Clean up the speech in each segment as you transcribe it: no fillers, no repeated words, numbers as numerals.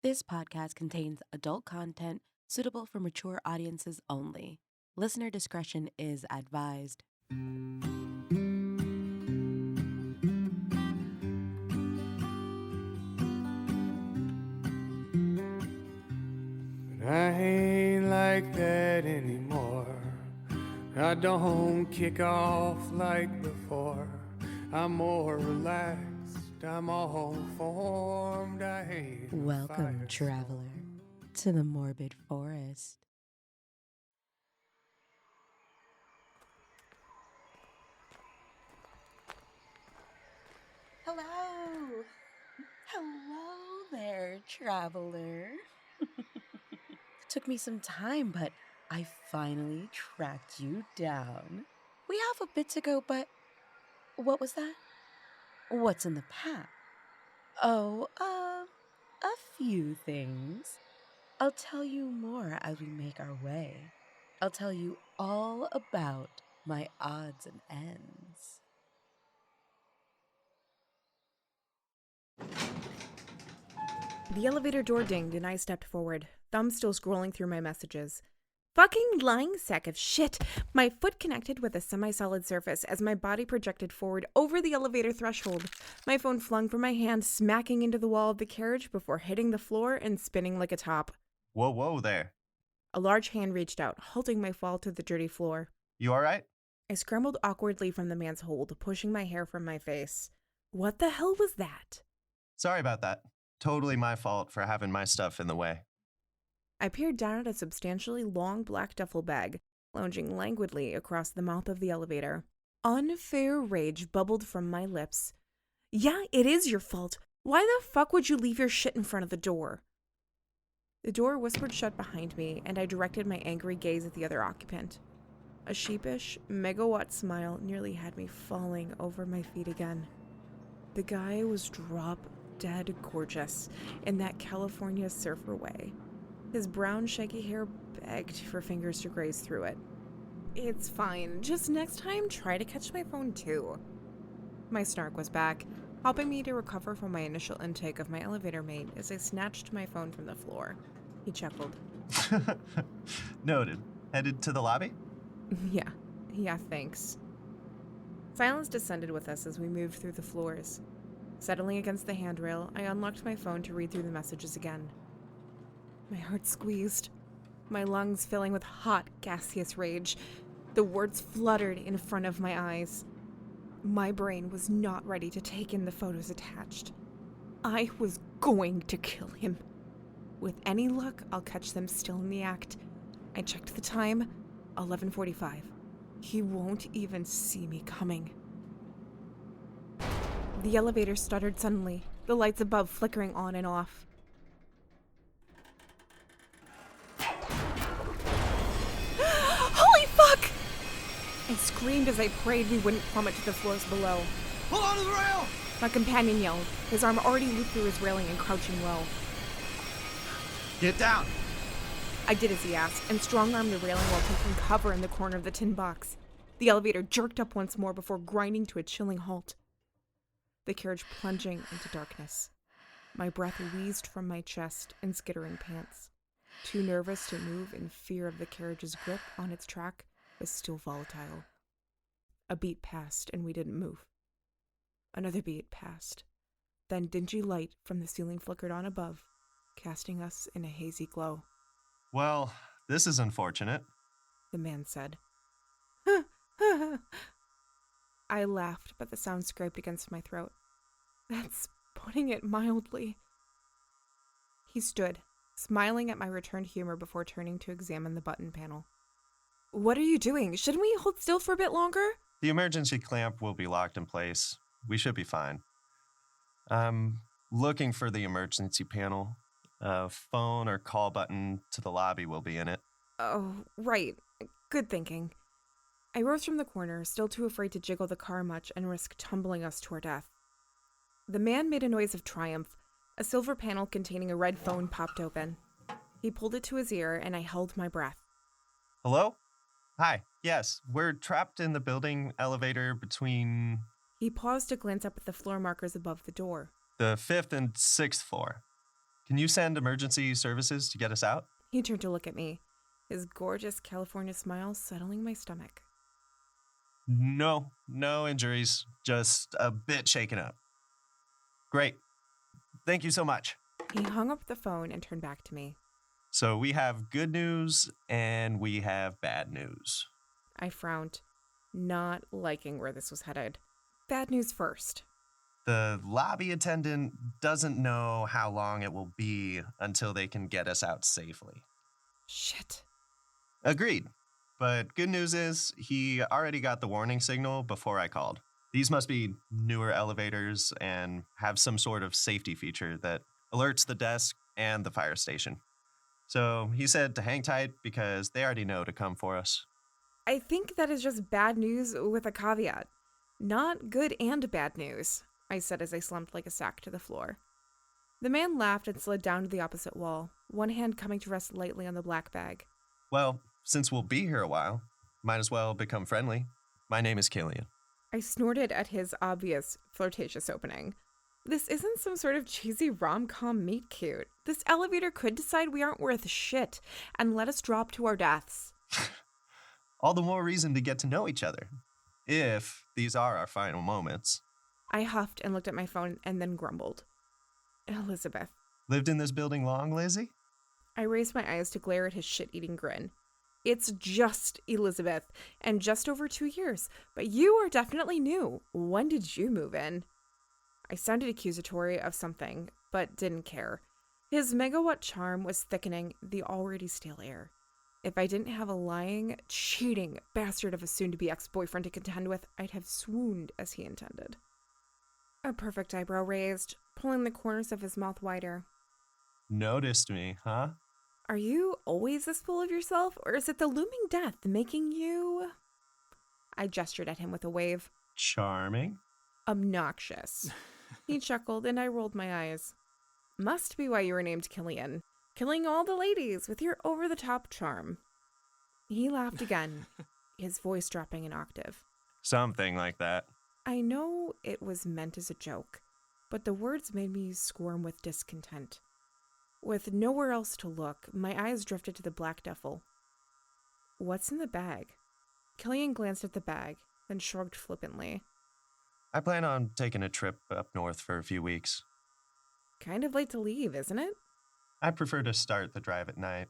This podcast contains adult content suitable for mature audiences only. Listener discretion is advised. But I ain't like that anymore. I don't kick off like before. I'm more relaxed. I'm all formed. I hate Welcome, traveler, to the Morbid Forest. Hello! Hello there, traveler. Took me some time, but I finally tracked you down. We have a bit to go, but what was that? What's in the pack? Oh, a few things. I'll tell you more as we make our way. I'll tell you all about my odds and ends. The elevator door dinged and I stepped forward, thumb still scrolling through my messages. Fucking lying sack of shit! My foot connected with a semi-solid surface as my body projected forward over the elevator threshold. My phone flung from my hand, smacking into the wall of the carriage before hitting the floor and spinning like a top. Whoa there. A large hand reached out, halting my fall to the dirty floor. You alright? I scrambled awkwardly from the man's hold, pushing my hair from my face. What the hell was that? Sorry about that. Totally my fault for having my stuff in the way. I peered down at a substantially long black duffel bag, lounging languidly across the mouth of the elevator. Unfair rage bubbled from my lips. Yeah, it is your fault. Why the fuck would you leave your shit in front of the door? The door whispered shut behind me, and I directed my angry gaze at the other occupant. A sheepish, megawatt smile nearly had me falling over my feet again. The guy was drop-dead gorgeous in that California surfer way. His brown, shaggy hair begged for fingers to graze through it. It's fine. Just next time, try to catch my phone too. My snark was back, helping me to recover from my initial intake of my elevator mate as I snatched my phone from the floor. He chuckled. Noted. Headed to the lobby? Yeah, thanks. Silence descended with us as we moved through the floors. Settling against the handrail, I unlocked my phone to read through the messages again. My heart squeezed, my lungs filling with hot, gaseous rage. The words fluttered in front of my eyes. My brain was not ready to take in the photos attached. I was going to kill him. With any luck, I'll catch them still in the act. I checked the time, 11:45. He won't even see me coming. The elevator stuttered suddenly, the lights above flickering on and off. Holy fuck! I screamed as I prayed we wouldn't plummet to the floors below. Hold on to the rail! My companion yelled, his arm already looped through his railing and crouching low. Get down! I did as he asked, and strong-armed the railing while taking cover in the corner of the tin box. The elevator jerked up once more before grinding to a chilling halt. The carriage plunging into darkness. My breath wheezed from my chest in skittering pants. Too nervous to move in fear of the carriage's grip on its track was still volatile. A beat passed and we didn't move. Another beat passed. Then dingy light from the ceiling flickered on above, casting us in a hazy glow. Well, this is unfortunate. The man said. I laughed, but the sound scraped against my throat. That's putting it mildly. He stood, smiling at my returned humor before turning to examine the button panel. What are you doing? Shouldn't we hold still for a bit longer? The emergency clamp will be locked in place. We should be fine. I'm looking for the emergency panel. A phone or call button to the lobby will be in it. Oh, right. Good thinking. I rose from the corner, still too afraid to jiggle the car much and risk tumbling us to our death. The man made a noise of triumph. A silver panel containing a red phone popped open. He pulled it to his ear, and I held my breath. Hello? Hi. Yes, we're trapped in the building elevator between... He paused to glance up at the floor markers above the door. the 5th and 6th floor. Can you send emergency services to get us out? He turned to look at me, his gorgeous California smile settling my stomach. No injuries, just a bit shaken up. Great. Thank you so much. He hung up the phone and turned back to me. So we have good news and we have bad news. I frowned, not liking where this was headed. Bad news first. The lobby attendant doesn't know how long it will be until they can get us out safely. Shit. Agreed. But good news is he already got the warning signal before I called. These must be newer elevators and have some sort of safety feature that alerts the desk and the fire station. So he said to hang tight because they already know to come for us. I think that is just bad news with a caveat. Not good and bad news, I said as I slumped like a sack to the floor. The man laughed and slid down to the opposite wall, one hand coming to rest lightly on the black bag. Well, since we'll be here a while, might as well become friendly. My name is Killian. I snorted at his obvious flirtatious opening. This isn't some sort of cheesy rom-com meet cute. This elevator could decide we aren't worth shit and let us drop to our deaths. All the more reason to get to know each other, if these are our final moments. I huffed and looked at my phone and then grumbled. Elizabeth. Lived in this building long, Lizzie? I raised my eyes to glare at his shit-eating grin. It's just Elizabeth, and just over 2 years, but you are definitely new. When did you move in? I sounded accusatory of something, but didn't care. His megawatt charm was thickening the already stale air. If I didn't have a lying, cheating bastard of a soon-to-be ex-boyfriend to contend with, I'd have swooned as he intended. A perfect eyebrow raised, pulling the corners of his mouth wider. Noticed me, huh? Are you always this full of yourself, or is it the looming death making you... I gestured at him with a wave. Charming. Obnoxious. He chuckled, and I rolled my eyes. Must be why you were named Killian. Killing all the ladies with your over-the-top charm. He laughed again, his voice dropping an octave. Something like that. I know it was meant as a joke, but the words made me squirm with discontent. With nowhere else to look, my eyes drifted to the black duffel. What's in the bag? Killian glanced at the bag, then shrugged flippantly. I plan on taking a trip up north for a few weeks. Kind of late to leave, isn't it? I prefer to start the drive at night.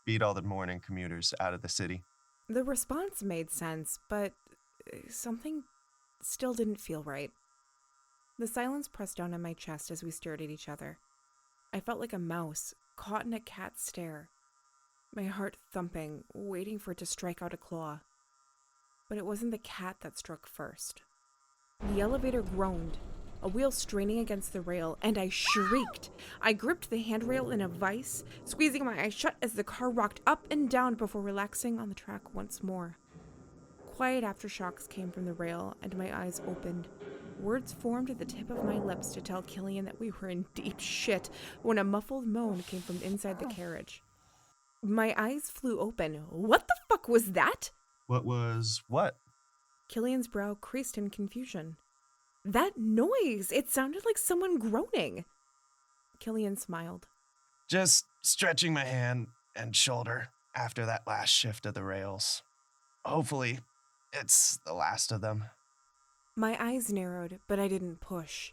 Beat all the morning commuters out of the city. The response made sense, but something still didn't feel right. The silence pressed down on my chest as we stared at each other. I felt like a mouse, caught in a cat's stare. My heart thumping, waiting for it to strike out a claw. But it wasn't the cat that struck first. The elevator groaned, a wheel straining against the rail, and I shrieked. I gripped the handrail in a vice, squeezing my eyes shut as the car rocked up and down before relaxing on the track once more. Quiet aftershocks came from the rail, and my eyes opened. Words formed at the tip of my lips to tell Killian that we were in deep shit when a muffled moan came from inside the carriage. My eyes flew open. What the fuck was that? What was what? Killian's brow creased in confusion. That noise! It sounded like someone groaning. Killian smiled. Just stretching my hand and shoulder after that last shift of the rails. Hopefully, it's the last of them. My eyes narrowed, but I didn't push.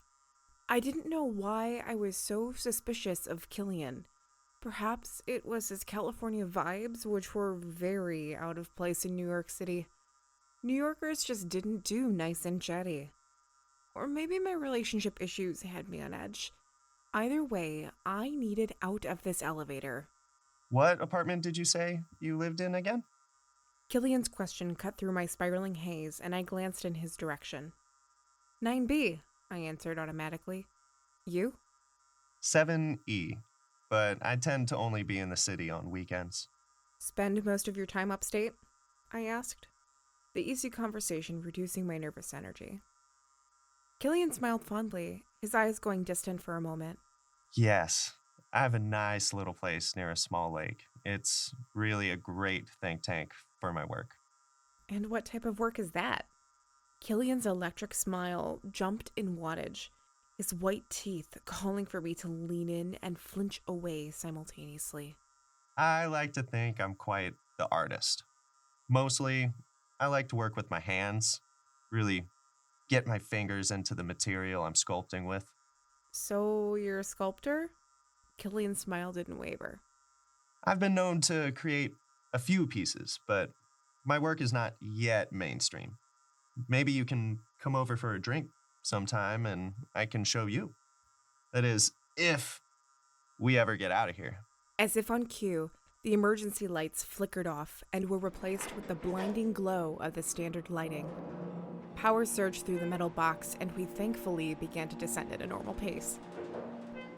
I didn't know why I was so suspicious of Killian. Perhaps it was his California vibes, which were very out of place in New York City. New Yorkers just didn't do nice and chatty. Or maybe my relationship issues had me on edge. Either way, I needed out of this elevator. What apartment did you say you lived in again? Killian's question cut through my spiraling haze, and I glanced in his direction. 9B, I answered automatically. You? 7E, but I tend to only be in the city on weekends. Spend most of your time upstate? I asked, the easy conversation reducing my nervous energy. Killian smiled fondly, his eyes going distant for a moment. Yes, I have a nice little place near a small lake. It's really a great think tank for my work. And what type of work is that? Killian's electric smile jumped in wattage. his white teeth calling for me to lean in and flinch away simultaneously. I like to think I'm quite the artist. Mostly, I like to work with my hands, really get my fingers into the material I'm sculpting with. So, you're a sculptor? Killian's smile didn't waver. I've been known to create a few pieces, but my work is not yet mainstream. Maybe you can come over for a drink sometime and I can show you. That is, if we ever get out of here. As if on cue, the emergency lights flickered off and were replaced with the blinding glow of the standard lighting. Power surged through the metal box, and we thankfully began to descend at a normal pace.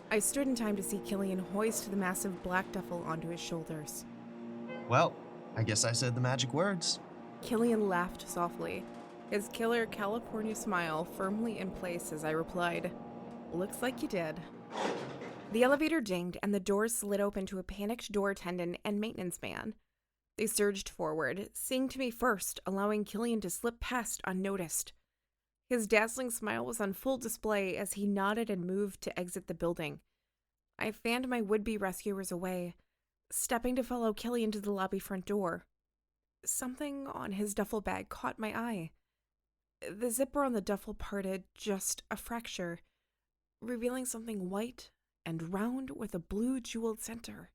I stood in time to see Killian hoist the massive black duffel onto his shoulders. Well, I guess I said the magic words. Killian laughed softly, his killer California smile firmly in place as I replied, "Looks like you did." The elevator dinged and the doors slid open to a panicked door attendant and maintenance man. They surged forward, seeing to me first, allowing Killian to slip past unnoticed. His dazzling smile was on full display as he nodded and moved to exit the building. I fanned my would-be rescuers away, stepping to follow Killian to the lobby front door. Something on his duffel bag caught my eye. The zipper on the duffel parted just a fracture, revealing something white and round with a blue jeweled center.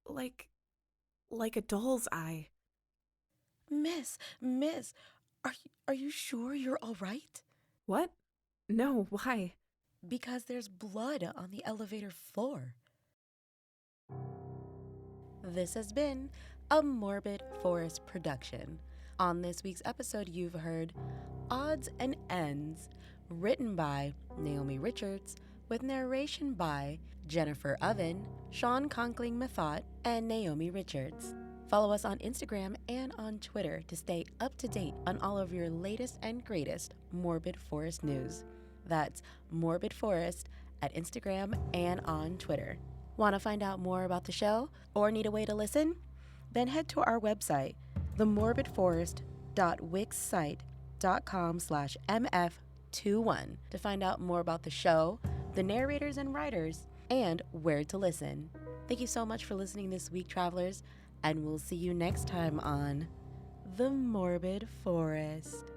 Like a doll's eye. Miss, are you sure you're all right? What? No, why? Because there's blood on the elevator floor. This has been a Morbid Forest production. On this week's episode, you've heard Odds and Ends, written by Naomi Richards, with narration by Jennifer Oven, Sean Conkling-Methot, and Naomi Richards. Follow us on Instagram and on Twitter to stay up to date on all of your latest and greatest Morbid Forest news. That's Morbid Forest at Instagram and on Twitter. Want to find out more about the show or need a way to listen? Then head to our website, themorbidforest.wixsite.com/mf21 to find out more about the show, the narrators and writers, and where to listen. Thank you so much for listening this week, travelers, and we'll see you next time on The Morbid Forest.